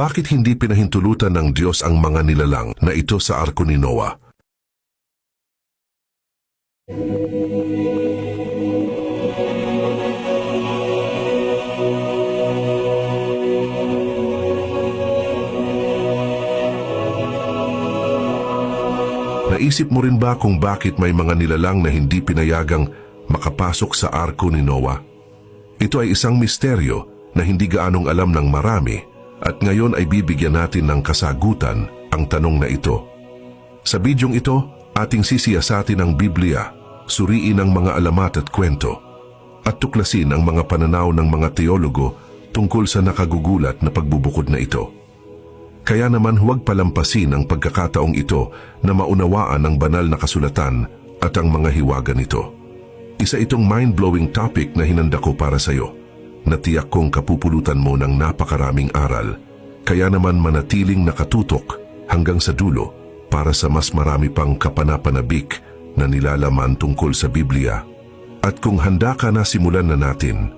Bakit hindi pinahintulutan ng Diyos ang mga nilalang na ito sa arko ni Noah? Naisip mo rin ba kung bakit may mga nilalang na hindi pinayagang makapasok sa arko ni Noah? Ito ay isang misteryo na hindi gaanong alam ng marami at ngayon ay bibigyan natin ng kasagutan ang tanong na ito. Sa bidyong ito, ating sisiyasatin ang Biblia, suriin ang mga alamat at kwento, at tuklasin ang mga pananaw ng mga teologo tungkol sa nakagugulat na pagbubukod na ito. Kaya naman huwag palampasin ang pagkakataong ito na maunawaan ang banal na kasulatan at ang mga hiwaga nito. Isa itong mind-blowing topic na hinanda ko para sa iyo, na tiyak kong kapupulutan mo ng napakaraming aral. Kaya naman manatiling nakatutok hanggang sa dulo para sa mas marami pang kapanapanabik na nilalaman tungkol sa Biblia. At kung handa ka na, simulan na natin.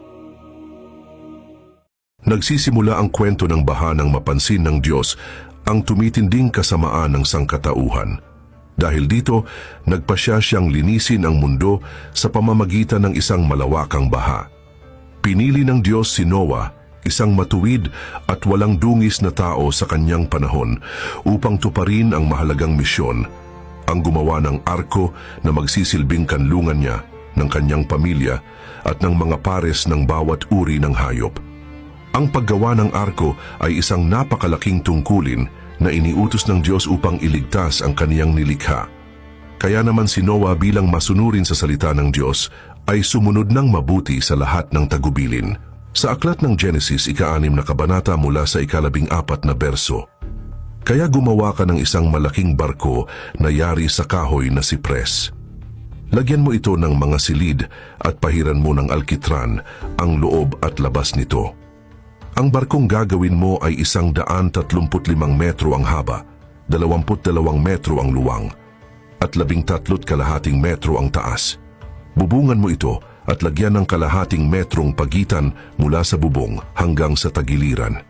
Nagsisimula ang kwento ng baha nang mapansin ng Diyos ang tumitinding kasamaan ng sangkatauhan. Dahil dito, nagpasya siyang linisin ang mundo sa pamamagitan ng isang malawakang baha. Pinili ng Diyos si Noah, isang matuwid at walang dungis na tao sa kanyang panahon, upang tuparin ang mahalagang misyon, ang gumawa ng arko na magsisilbing kanlungan niya, ng kanyang pamilya at ng mga pares ng bawat uri ng hayop. Ang paggawa ng arko ay isang napakalaking tungkulin na iniutos ng Diyos upang iligtas ang kaniyang nilikha. Kaya naman si Noah, bilang masunurin sa salita ng Diyos, ay sumunod ng mabuti sa lahat ng tagubilin. Sa aklat ng Genesis, 6 na kabanata mula sa 14 na berso. Kaya gumawa ka ng isang malaking barko na yari sa kahoy na sipres. Lagyan mo ito ng mga silid at pahiran mo ng alkitran ang loob at labas nito. Ang barkong gagawin mo ay 135 metro ang haba, 22 metro ang luwang, at 13.5 metro ang taas. Bubungan mo ito at lagyan ng 0.5 metrong pagitan mula sa bubong hanggang sa tagiliran.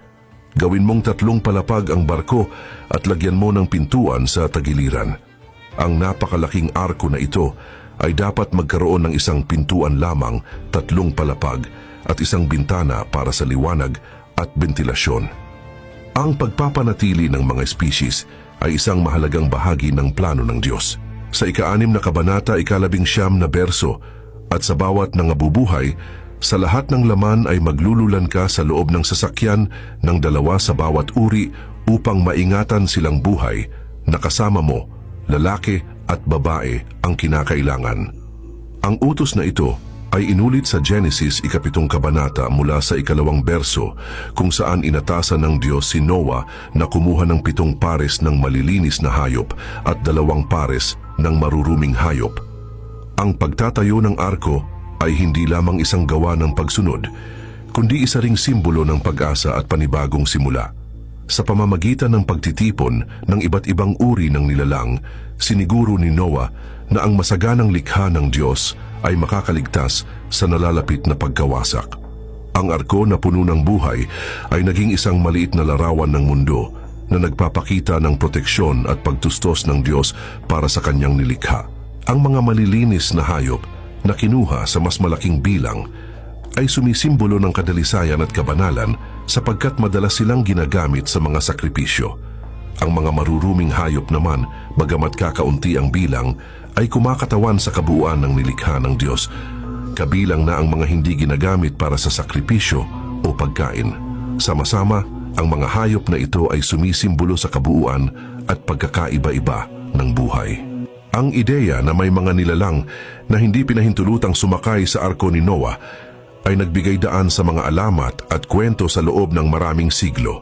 Gawin mong 3 palapag ang barko at lagyan mo ng pintuan sa tagiliran. Ang napakalaking arko na ito ay dapat magkaroon ng isang pintuan lamang, 3 palapag, at isang bintana para sa liwanag at bentilasyon. Ang pagpapanatili ng mga species ay isang mahalagang bahagi ng plano ng Diyos. Sa 6 na kabanata, 19 na berso, at sa bawat nangabubuhay, sa lahat ng laman ay maglululan ka sa loob ng sasakyan ng 2 sa bawat uri upang maingatan silang buhay na kasama mo, lalaki at babae ang kinakailangan. Ang utos na ito ay inulit sa Genesis 7 kabanata mula sa 2 berso, kung saan inatasan ng Diyos si Noah na kumuha ng 7 pares ng malilinis na hayop at 2 pares ng maruruming hayop. Ang pagtatayo ng arko ay hindi lamang isang gawa ng pagsunod, kundi isa ring simbolo ng pag-asa at panibagong simula. Sa pamamagitan ng pagtitipon ng iba't ibang uri ng nilalang, siniguro ni Noah na ang masaganang likha ng Diyos ay makakaligtas sa nalalapit na pagkawasak. Ang arko na puno ng buhay ay naging isang maliit na larawan ng mundo na nagpapakita ng proteksyon at pagtustos ng Diyos para sa kanyang nilikha. Ang mga malilinis na hayop na kinuha sa mas malaking bilang ay sumisimbolo ng kadalisayan at kabanalan sapagkat madalas silang ginagamit sa mga sakripisyo. Ang mga maruruming hayop naman, bagamat kakaunti ang bilang, ay kumakatawan sa kabuuan ng nilikha ng Diyos. Kabilang na ang mga hindi ginagamit para sa sakripisyo o pagkain. Sama-sama, ang mga hayop na ito ay sumisimbolo sa kabuuan at pagkakaiba-iba ng buhay. Ang ideya na may mga nilalang na hindi pinahintulutang sumakay sa arko ni Noah ay nagbigay daan sa mga alamat at kwento sa loob ng maraming siglo.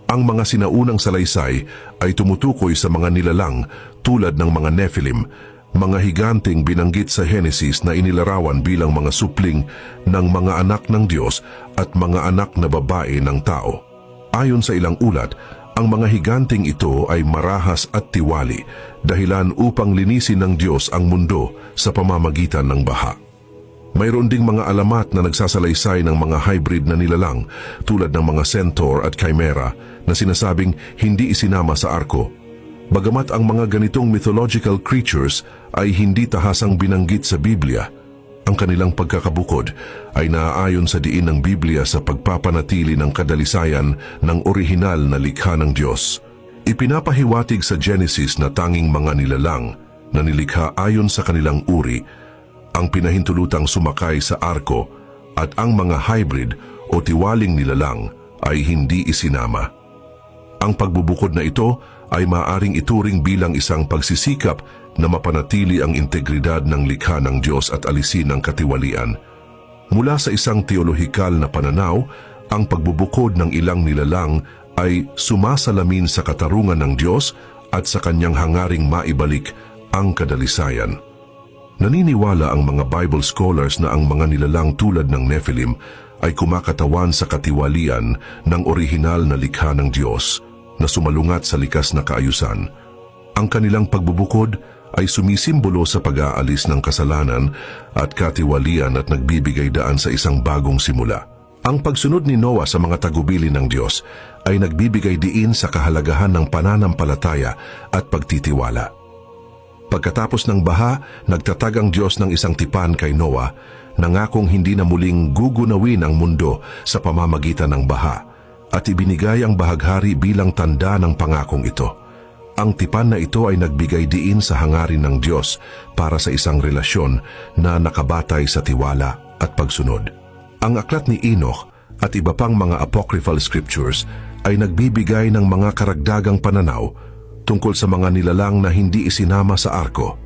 Ang mga sinaunang salaysay ay tumutukoy sa mga nilalang tulad ng mga Nephilim, mga higanting binanggit sa Genesis na inilarawan bilang mga supling ng mga anak ng Diyos at mga anak na babae ng tao. Ayon sa ilang ulat, ang mga higanting ito ay marahas at tiwali, dahilan upang linisin ng Diyos ang mundo sa pamamagitan ng baha. Mayroon ding mga alamat na nagsasalaysay ng mga hybrid na nilalang tulad ng mga centaur at chimera na sinasabing hindi isinama sa arko. Bagamat ang mga ganitong mythological creatures ay hindi tahasang binanggit sa Biblia, ang kanilang pagkakabukod ay naaayon sa diin ng Biblia sa pagpapanatili ng kadalisayan ng orihinal na likha ng Diyos. Ipinapahiwatig sa Genesis na tanging mga nilalang na nilikha ayon sa kanilang uri ang pinahintulutang sumakay sa arko at ang mga hybrid o tiwaling nilalang ay hindi isinama. Ang pagbubukod na ito ay maaring ituring bilang isang pagsisikap na mapanatili ang integridad ng likha ng Diyos at alisin ang katiwalian. Mula sa isang teolohikal na pananaw, ang pagbubukod ng ilang nilalang ay sumasalamin sa katarungan ng Diyos at sa kanyang hangaring maibalik ang kadalisayan. Naniniwala ang mga Bible scholars na ang mga nilalang tulad ng Nephilim ay kumakatawan sa katiwalian ng orihinal na likha ng Diyos na sumalungat sa likas na kaayusan. Ang kanilang pagbubukod ay sumisimbolo sa pag-aalis ng kasalanan at katiwalian at nagbibigay daan sa isang bagong simula. Ang pagsunod ni Noah sa mga tagubilin ng Diyos ay nagbibigay diin sa kahalagahan ng pananampalataya at pagtitiwala. Pagkatapos ng baha, nagtatag ang Diyos ng isang tipan kay Noah, nangakong hindi na muling gugunawin ang mundo sa pamamagitan ng baha, at ibinigay ang bahaghari bilang tanda ng pangakong ito. Ang tipan na ito ay nagbigay diin sa hangarin ng Diyos para sa isang relasyon na nakabatay sa tiwala at pagsunod. Ang aklat ni Enoch at iba pang mga apocryphal scriptures ay nagbibigay ng mga karagdagang pananaw tungkol sa mga nilalang na hindi isinama sa arko.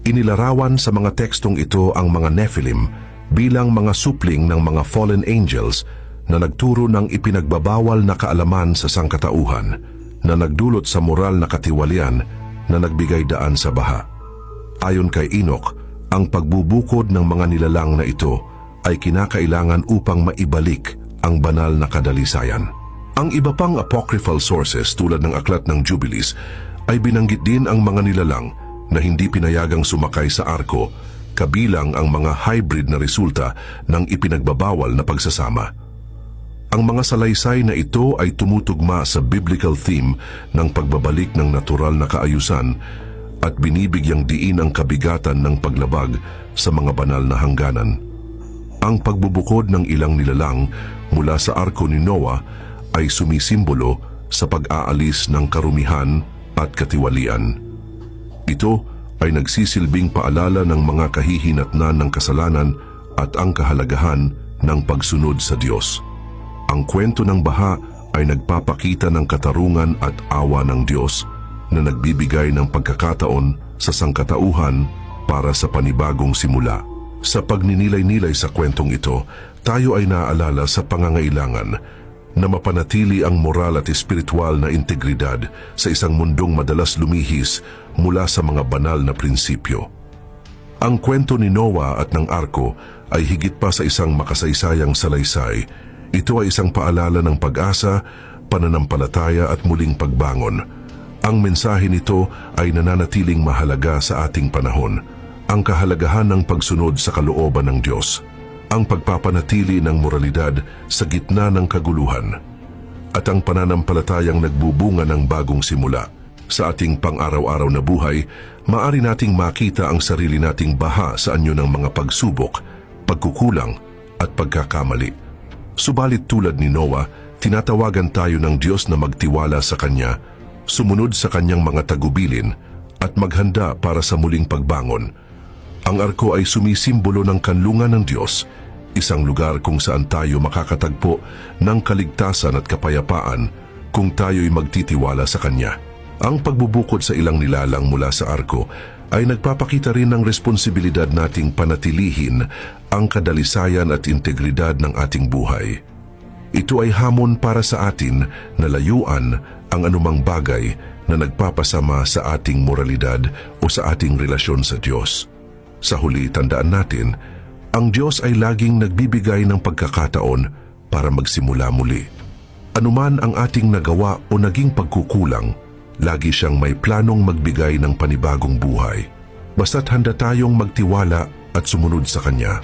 Inilarawan sa mga tekstong ito ang mga Nephilim bilang mga supling ng mga fallen angels na nagturo ng ipinagbabawal na kaalaman sa sangkatauhan, na nagdulot sa moral na katiwalian na nagbigay daan sa baha. Ayon kay Enoch, ang pagbubukod ng mga nilalang na ito ay kinakailangan upang maibalik ang banal na kadalisayan. Ang iba pang apocryphal sources tulad ng Aklat ng Jubilees ay binanggit din ang mga nilalang na hindi pinayagang sumakay sa arko, kabilang ang mga hybrid na resulta ng ipinagbabawal na pagsasama. Ang mga salaysay na ito ay tumutugma sa biblical theme ng pagbabalik ng natural na kaayusan at binibigyang diin ang kabigatan ng paglabag sa mga banal na hangganan. Ang pagbubukod ng ilang nilalang mula sa arko ni Noah ay sumisimbolo sa pag-aalis ng karumihan at katiwalian. Ito ay nagsisilbing paalala ng mga kahihinatnan ng kasalanan at ang kahalagahan ng pagsunod sa Diyos. Ang kwento ng baha ay nagpapakita ng katarungan at awa ng Diyos na nagbibigay ng pagkakataon sa sangkatauhan para sa panibagong simula. Sa pagninilay-nilay sa kwentong ito, tayo ay naaalala sa pangangailangan na mapanatili ang moral at espiritual na integridad sa isang mundong madalas lumihis mula sa mga banal na prinsipyo. Ang kwento ni Noah at ng arko ay higit pa sa isang makasaysayang salaysay. Ito ay isang paalala ng pag-asa, pananampalataya at muling pagbangon. Ang mensahe nito ay nananatiling mahalaga sa ating panahon. Ang kahalagahan ng pagsunod sa kalooban ng Diyos, ang pagpapanatili ng moralidad sa gitna ng kaguluhan, at ang pananampalatayang nagbubunga ng bagong simula. Sa ating pang-araw-araw na buhay, maaari nating makita ang sarili nating baha sa anyo ng mga pagsubok, pagkukulang at pagkakamali. Subalit tulad ni Noah, tinatawagan tayo ng Diyos na magtiwala sa Kanya, sumunod sa Kanyang mga tagubilin at maghanda para sa muling pagbangon. Ang arko ay sumisimbolo ng kanlungan ng Diyos, isang lugar kung saan tayo makakatagpo ng kaligtasan at kapayapaan kung tayo'y magtitiwala sa Kanya. Ang pagbubukod sa ilang nilalang mula sa arko ay nagpapakita rin ng responsibilidad nating panatilihin ang kadalisayan at integridad ng ating buhay. Ito ay hamon para sa atin na layuan ang anumang bagay na nagpapasama sa ating moralidad o sa ating relasyon sa Diyos. Sa huli, tandaan natin, ang Diyos ay laging nagbibigay ng pagkakataon para magsimula muli. Anuman ang ating nagawa o naging pagkukulang, lagi siyang may planong magbigay ng panibagong buhay. Basta't handa tayong magtiwala at sumunod sa Kanya.